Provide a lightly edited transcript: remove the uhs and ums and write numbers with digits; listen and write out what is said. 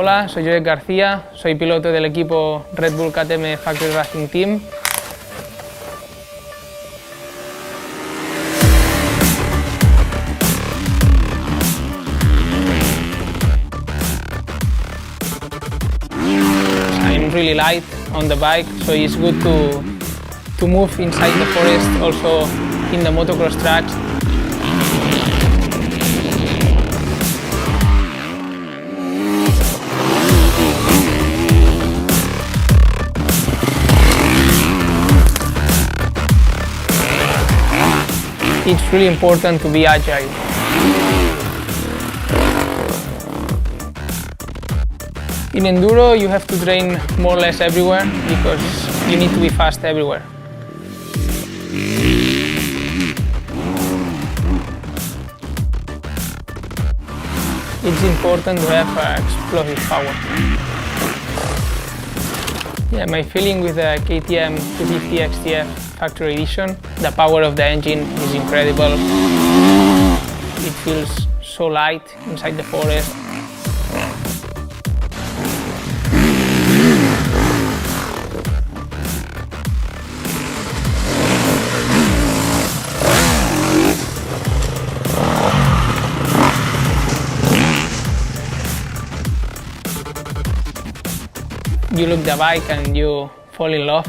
Hola, soy Josep Garcia, soy piloto del equipo Red Bull KTM Factory Racing Team. I'm really light on the bike, so it's good to move inside the forest, also in the motocross tracks. It's really important to be agile. In enduro, you have to train more or less everywhere because you need to be fast everywhere. It's important to have explosive power. Yeah, my feeling with the KTM EXC-F factory edition, the power of the engine is incredible. It feels so light inside the forest. You look at the bike and you fall in love.